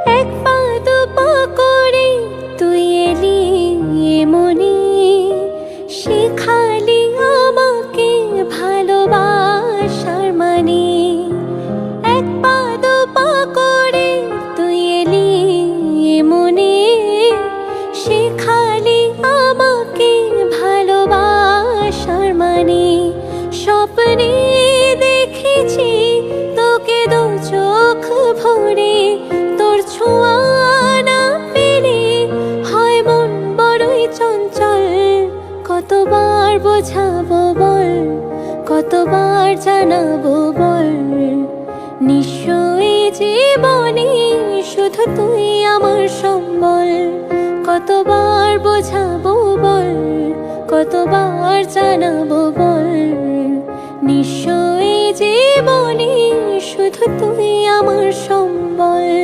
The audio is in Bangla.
এক পা দু পা করে তুই এলি মনে, শেখালি আমাকে ভালোবাসার মানে। এক পা দু পা করে তুই এলি মনে, শেখালি আমাকে ভালোবাসার মানে। স্বপ্নে দেখেছি তোকে দু চোখ ভরে, তোর ছোঁয়া না পেলে হয় মন বড়ই চঞ্চল। কতবার বোঝাবো বল, কতবার জানাবো বল, নিশ্চয়ই জীবনে শুধু তুই আমার সম্বল। কতবার বোঝাবো বল, কতবার জানাবো বল, নিশ্চয়ই জীবনে শুধু তুই আমার সম্বল।